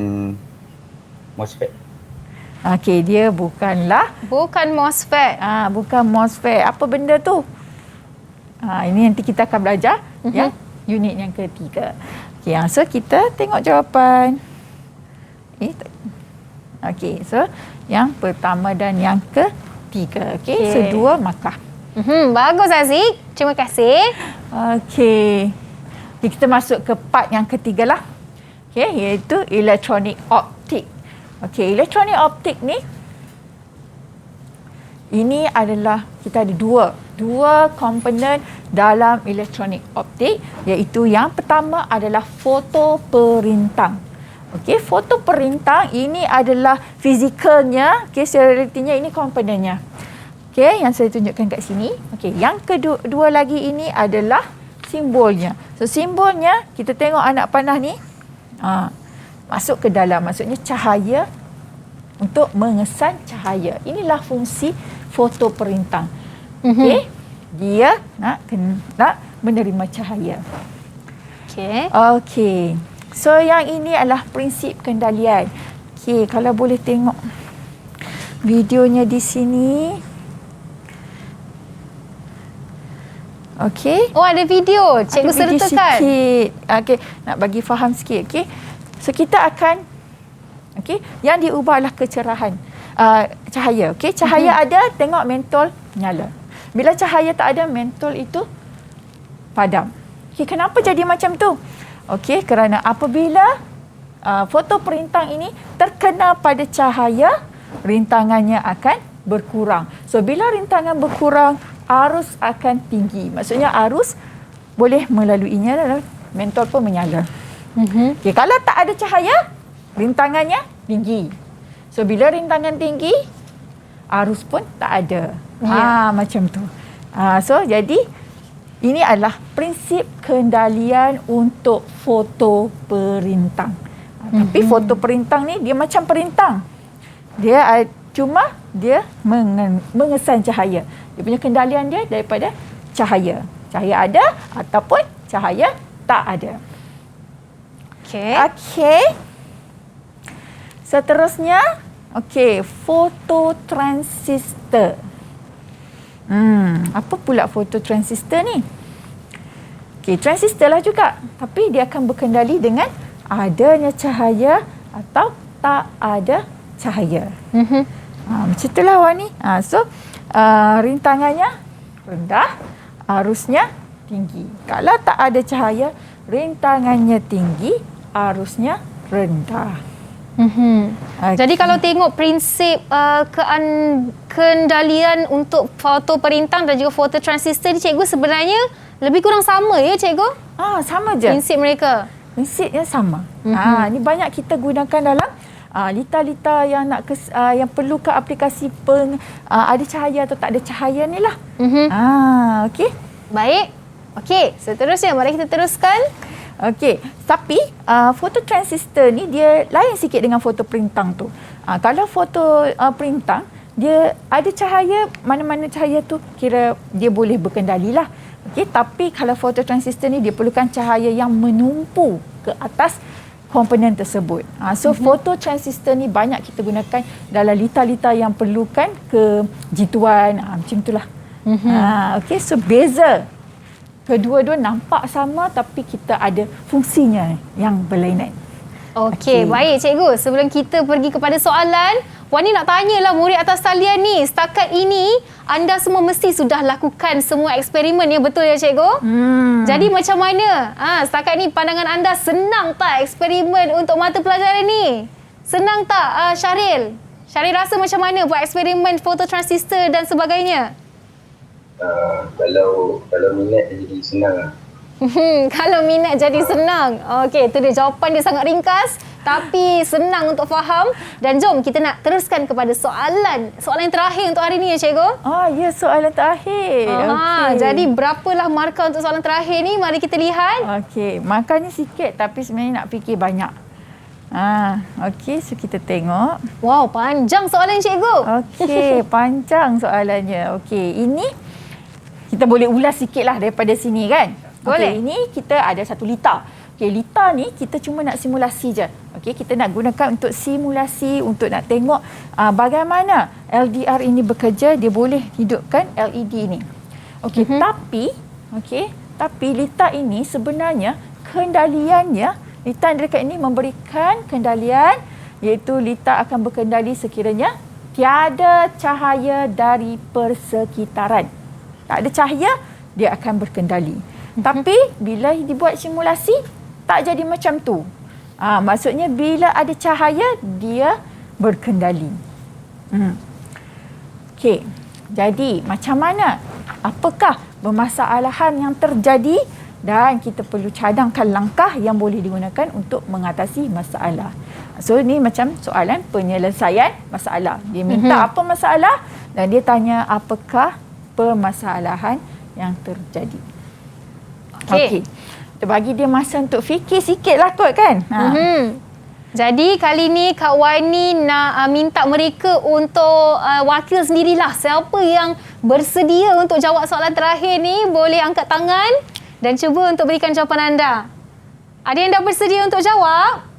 MOSFET. Okey, dia bukanlah Bukan MOSFET. bukan MOSFET. Apa benda tu? Ini nanti kita akan belajar yang unit yang ketiga. Okey, so kita tengok jawapan. Okey, so yang pertama dan yang ketiga. Okey, so 2 markah. Bagus Aziz. Terima kasih. Okey. Kita masuk ke part yang ketiga lah. Okey, iaitu elektronik optik. Okey, elektronik optik ni ini adalah kita ada dua komponen dalam elektronik optik, iaitu yang pertama adalah foto perintang. Okey, foto perintang ini adalah fizikalnya, okey, realitinya ini komponennya. Okey, yang saya tunjukkan kat sini. Okey, yang kedua lagi ini adalah simbolnya. So simbolnya kita tengok anak panah ni masuk ke dalam, maksudnya cahaya untuk mengesan cahaya. Inilah fungsi foto perintang. Okey, dia nak menerima cahaya. Okey. So yang ini adalah prinsip kendalian. Okey, kalau boleh tengok videonya di sini. Okey. Oh, ada video. Cikgu sertakan. Sikit. Okey, nak bagi faham sikit. Okey. So kita akan yang diubah adalah kecerahan cahaya. Okey, cahaya ada, tengok mentol nyala. Bila cahaya tak ada, mentol itu padam. Okey, kenapa jadi macam tu? Okey, kerana apabila foto perintang ini terkena pada cahaya, rintangannya akan berkurang. So bila rintangan berkurang, arus akan tinggi. Maksudnya arus boleh melaluinya dan mentol pun menyala. Okey, kalau tak ada cahaya, rintangannya tinggi. So bila rintangan tinggi, arus pun tak ada. Macam tu. So jadi ini adalah prinsip kendalian untuk foto perintang. Tapi foto perintang ni dia macam perintang. Dia cuma dia mengesan cahaya. Dia punya kendalian dia daripada cahaya. Cahaya ada ataupun cahaya tak ada. Okey. Seterusnya, fototransistor. Apa pula fototransistor ni? Okey, transistor lah juga. Tapi dia akan berkendali dengan adanya cahaya atau tak ada cahaya. Macam itulah Wani. So, rintangannya rendah, arusnya tinggi. Kalau tak ada cahaya, rintangannya tinggi, arusnya rendah. Jadi kalau tengok prinsip kendalian untuk foto perintang dan juga foto transistor ni, cikgu sebenarnya lebih kurang sama ya cikgu? Sama je. Prinsip mereka? Prinsipnya sama. Ni banyak kita gunakan dalam lita-lita yang yang perlu ke aplikasi ada cahaya atau tak ada cahaya ni lah. Okey. Baik. Okey, seterusnya mari kita teruskan. Okey, tapi fototransistor ni dia lain sikit dengan foto perintang tu. Kalau foto perintang, dia ada cahaya, mana-mana cahaya tu kira dia boleh berkendali lah. Okey, tapi kalau fototransistor ni dia perlukan cahaya yang menumpu ke atas komponen tersebut. So fototransistor ni banyak kita gunakan dalam lita-lita yang perlukan kejituan, macam itulah. Okey, so beza. Kedua-dua nampak sama tapi kita ada fungsinya yang berlainan. Okey, baik cikgu. Sebelum kita pergi kepada soalan, Wani nak tanyalah murid atas talian ni. Setakat ini, anda semua mesti sudah lakukan semua eksperimen ya, betul ya cikgu? Jadi macam mana? Setakat ni pandangan anda senang tak eksperimen untuk mata pelajaran ni? Senang tak Syaril? Syaril rasa macam mana buat eksperimen fototransistor dan sebagainya? Kalau minat dia jadi senang lah. Kalau minat jadi senang. Okey, itu dia jawapan dia sangat ringkas tapi senang untuk faham. Dan jom kita nak teruskan kepada soalan yang terakhir untuk hari ni ya cikgu. Ya, soalan terakhir. Jadi berapalah markah untuk soalan terakhir ni? Mari kita lihat. Okey, markahnya sikit tapi sebenarnya nak fikir banyak. Okey, so kita tengok. Wow, panjang soalan cikgu. Okey, panjang soalannya. Okey, ini kita boleh ulas sikit lah daripada sini kan. Boleh. Okey, ini kita ada satu lita. Okey, LITA ni kita cuma nak simulasi je. Okey, kita nak gunakan untuk simulasi, untuk nak tengok bagaimana LDR ini bekerja, dia boleh hidupkan LED ni. Okey, tapi LITA ini sebenarnya kendaliannya, LITA dekat ini memberikan kendalian, iaitu LITA akan berkendali sekiranya tiada cahaya dari persekitaran. Tak ada cahaya, dia akan berkendali. Tapi bila dibuat simulasi, tak jadi macam tu. Maksudnya bila ada cahaya, dia berkendali. Okey, jadi macam mana? Apakah permasalahan yang terjadi? Dan kita perlu cadangkan langkah yang boleh digunakan untuk mengatasi masalah. So ni macam soalan penyelesaian masalah. Dia minta apa masalah dan dia tanya apakah permasalahan yang terjadi. Okey. Kita bagi dia masa untuk fikir sikitlah kot kan. Jadi kali ni Kak Wani nak minta mereka untuk wakil sendirilah. Siapa yang bersedia untuk jawab soalan terakhir ni boleh angkat tangan dan cuba untuk berikan jawapan anda. Ada yang dah bersedia untuk jawab?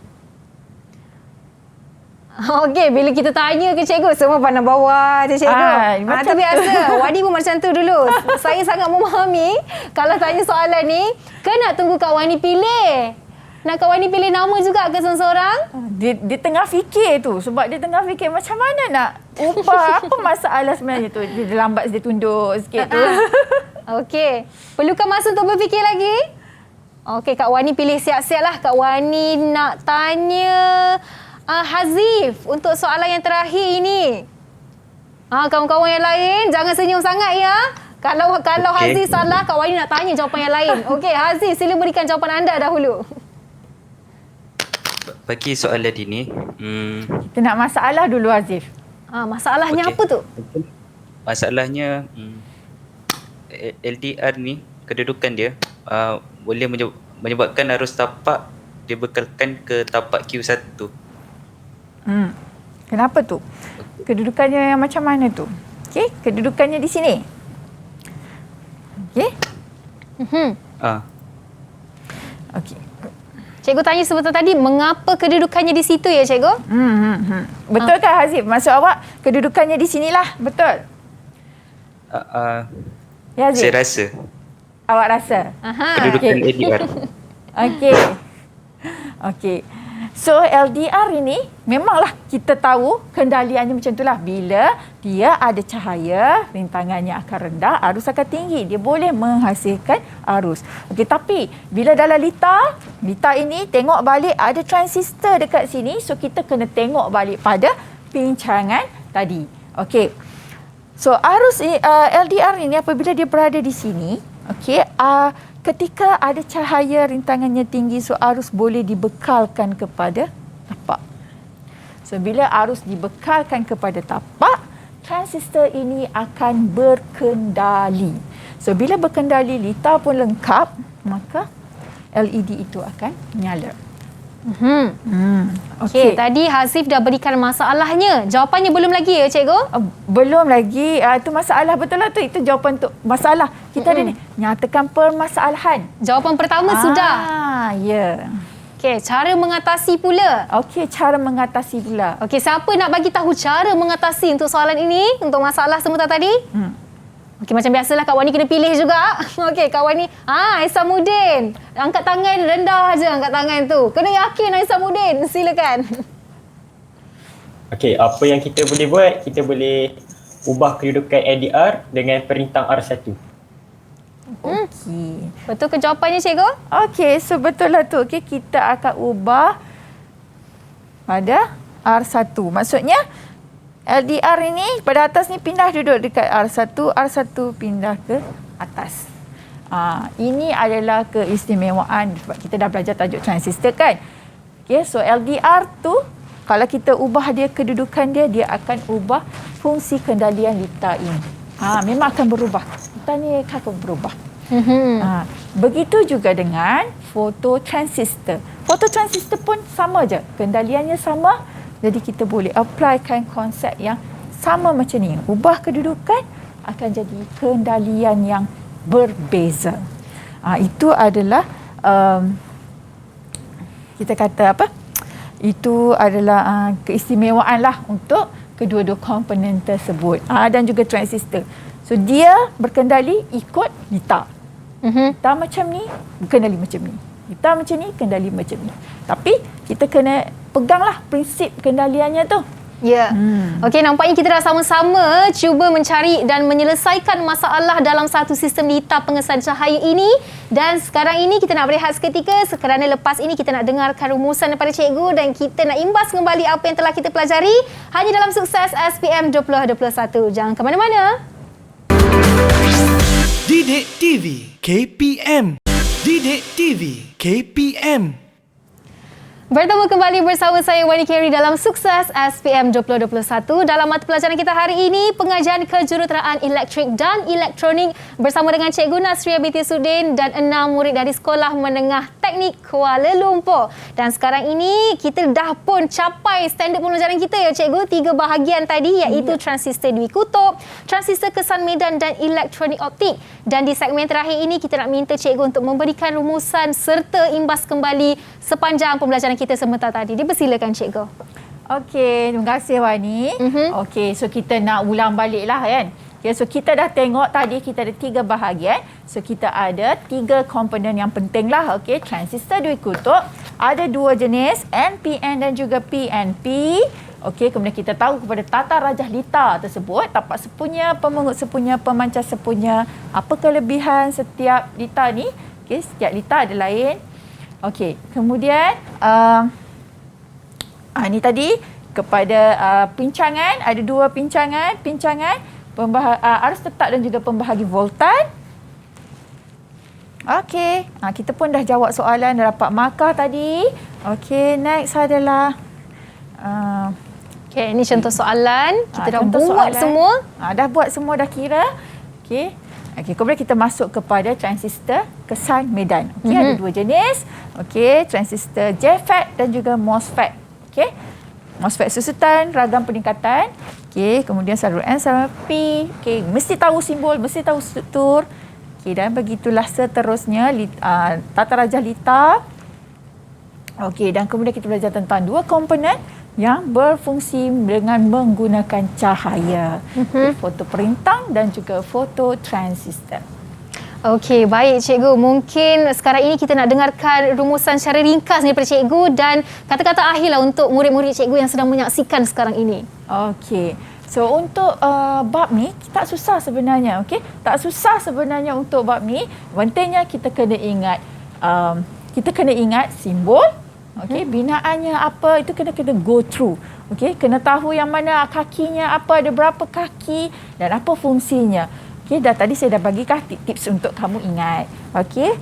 Okey, bila kita tanya ke cikgu, semua pandang bawah je cikgu. Itu biasa. Wadi pun macam tu dulu. Saya sangat memahami kalau tanya soalan ni, nak tunggu Kak Wani pilih. Nak Kak Wani pilih nama juga ke seorang-seorang? Dia tengah fikir tu. Sebab dia tengah fikir macam mana nak ubah. Apa masalah sebenarnya tu. Dia lambat, dia tunduk sikit tu. Okey. Perlukan masa untuk berfikir lagi? Okey, Kak Wani pilih siap-siap lah. Kak Wani nak tanya Hazif untuk soalan yang terakhir ini. Kawan-kawan yang lain jangan senyum sangat ya. Kalau Hazif salah, Kak Wani nak tanya jawapan yang lain. Okey, Hazif sila berikan jawapan anda dahulu. Bagi soalan ini, kita nak masalah dulu Hazif. Masalahnya apa tu? Masalahnya LDR ni, kedudukan dia boleh menyebabkan arus tapak dibekalkan ke tapak Q1. Kenapa tu? Kedudukannya yang macam mana tu? Okey, kedudukannya di sini. Okey? Okey. Cikgu tanya sebentar tadi, mengapa kedudukannya di situ ya cikgu? Betul kan Hazif? Maksud awak kedudukannya di sinilah, betul? Ya Hazif? Saya rasa. Awak rasa? Kedudukan LDR. Okey. So LDR ini memanglah kita tahu kendaliannya macam itulah. Bila dia ada cahaya, rintangannya akan rendah, arus akan tinggi. Dia boleh menghasilkan arus. Okey, tapi bila dalam LITA ini tengok balik ada transistor dekat sini, so kita kena tengok balik pada pincangan tadi. Okey. So arus LDR ini apabila dia berada di sini, okey, ketika ada cahaya rintangannya tinggi, so arus boleh dibekalkan kepada tapak. So bila arus dibekalkan kepada tapak, transistor ini akan berkendali. So bila berkendali, LITA pun lengkap, maka LED itu akan menyala. Okey, tadi Hazif dah berikan masalahnya. Jawapannya belum lagi ya cikgu? Belum lagi. Itu masalah, betul lah tu. Itu jawapan untuk masalah. Kita ada ni, nyatakan permasalahan. Jawapan pertama sudah. Ya. Okey, cara mengatasi pula. Okey, cara mengatasi pula. Okey, siapa nak bagi tahu cara mengatasi untuk soalan ini, untuk masalah sebentar tadi? Okey, macam biasalah Kak Wani kena pilih juga. Okey, Kak Wani. Aisamuddin. Angkat tangan rendah aja, angkat tangan tu. Kena yakin Aisamuddin. Silakan. Okey, apa yang kita boleh buat? Kita boleh ubah kedudukan LDR dengan perintah R1. Okey. Betul ke jawapannya cikgu? Okey, so betul lah tu. Okey, kita akan ubah pada R1. Maksudnya LDR ini pada atas ni pindah duduk dekat R1, R1 pindah ke atas. Ini adalah keistimewaan sebab kita dah belajar tajuk transistor kan. Okay, so LDR tu kalau kita ubah dia kedudukan dia, dia akan ubah fungsi kendalian LITA ini. Memang akan berubah. LITA ni akan berubah. Begitu juga dengan fototransistor. Fototransistor pun sama je. Kendaliannya sama. Jadi kita boleh applykan konsep yang sama macam ni. Ubah kedudukan akan jadi kendalian yang berbeza. Itu adalah kita kata apa? Itu adalah keistimewaan lah untuk kedua-dua komponen tersebut. Dan juga transistor. So dia berkendali ikut lita. Lita macam ni, kendali macam ni. Lita macam ni, kendali macam ni. Tapi kita kena peganglah prinsip kendaliannya tu. Ya. Okey, nampaknya kita dah sama-sama cuba mencari dan menyelesaikan masalah dalam satu sistem lita pengesan cahaya ini. Dan sekarang ini kita nak berehat seketika kerana lepas ini kita nak dengarkan rumusan daripada cikgu dan kita nak imbas kembali apa yang telah kita pelajari hanya dalam Sukses SPM 2021. Jangan ke mana-mana. Didik TV KPM. Didik TV KPM. Bertemu kembali bersama saya Wani Kerry dalam Sukses SPM 2021. Dalam mata pelajaran kita hari ini, pengajian kejuruteraan elektrik dan elektronik bersama dengan Cikgu Nasria binti Sudin dan 6 murid dari Sekolah Menengah Teknik Kuala Lumpur. Dan sekarang ini kita dah pun capai standard pembelajaran kita ya Cikgu. 3 bahagian tadi iaitu transistor dwi kutub, transistor kesan medan dan elektronik optik. Dan di segmen terakhir ini kita nak minta Cikgu untuk memberikan rumusan serta imbas kembali sepanjang pembelajaran kita sebentar tadi. Dipersilakan Cikgu. Okey, terima kasih Wani. Okey, so kita nak ulang balik lah kan. Okay, so kita dah tengok tadi kita ada 3 bahagian. So kita ada 3 komponen yang penting lah. Okey, transistor dwi kutub. Ada 2 jenis, NPN dan juga PNP. Okey, kemudian kita tahu kepada tata rajah lita tersebut, tapak sepunya, pemungut sepunya, pemancar sepunya, apa kelebihan setiap lita ni. Okey, setiap lita ada lain. Okey, kemudian ini tadi kepada pincangan, ada 2 pincangan arus tetap dan juga pembahagi voltan. Okey, kita pun dah jawab soalan, dah dapat markah tadi. Okey, next adalah okey, ini contoh soalan. Kita dah buat semua. Dah buat semua, dah kira. Okey. Okey, kemudian kita masuk kepada transistor kesan medan. Okey, ada 2 jenis. Okey, transistor JFET dan juga MOSFET. Okey. MOSFET susutan, ragam peningkatan. Okey, kemudian saluran N sama P. Okey, mesti tahu simbol, mesti tahu struktur. Okey, dan begitulah seterusnya tata rajah lita. Okey, dan kemudian kita belajar tentang 2 komponen yang berfungsi dengan menggunakan cahaya. Foto perintang dan juga foto transistor. Okey, baik Cikgu. Mungkin sekarang ini kita nak dengarkan rumusan secara ringkas daripada Cikgu dan kata-kata akhirlah untuk murid-murid Cikgu yang sedang menyaksikan sekarang ini. Okey. So untuk bab ni tak susah sebenarnya, okey? Tak susah sebenarnya untuk bab ni. Pentingnya kita kena ingat simbol. Okey, binaannya apa itu kena go through. Okey, kena tahu yang mana kakinya apa, ada berapa kaki dan apa fungsinya. Okey, tadi saya dah bagi tips untuk kamu ingat. Okey.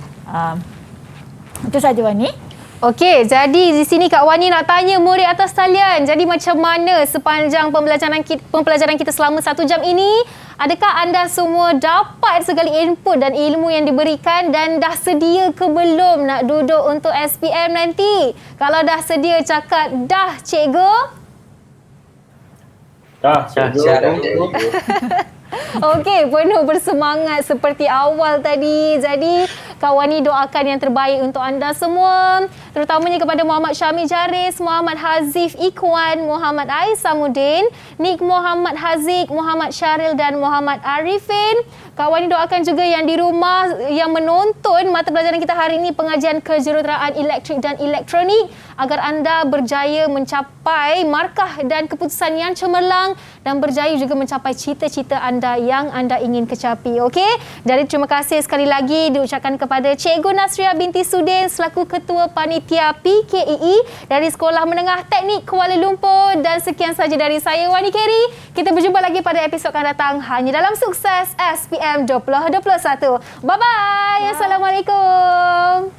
Itu saja Wani. Okey, jadi di sini Kak Wani nak tanya murid atas talian. Jadi macam mana sepanjang pembelajaran kita selama 1 jam ini? Adakah anda semua dapat segala input dan ilmu yang diberikan dan dah sedia ke belum nak duduk untuk SPM nanti? Kalau dah sedia cakap dah Cikgu. Dah, cikgu. Okey, penuh bersemangat seperti awal tadi. Jadi, Kak Wani doakan yang terbaik untuk anda semua. Terutamanya kepada Muhammad Syamil Jaris, Muhammad Hazif Ikhwan, Muhammad Aisamuddin, Nik Muhammad Haziq, Muhammad Syaril dan Muhammad Arifin. Kak Wani doakan juga yang di rumah yang menonton mata pelajaran kita hari ini, pengajian kejuruteraan elektrik dan elektronik, agar anda berjaya mencapai markah dan keputusan yang cemerlang dan berjaya juga mencapai cita-cita anda yang anda ingin kecapi. Okey? Jadi terima kasih sekali lagi diucapkan kepada Cikgu Nasria binti Sudin selaku Ketua Panitia PKEE dari Sekolah Menengah Teknik Kuala Lumpur, dan sekian saja dari saya Wani Kerry. Kita berjumpa lagi pada episod akan datang hanya dalam Sukses SPM 2021. Bye-bye. Assalamualaikum.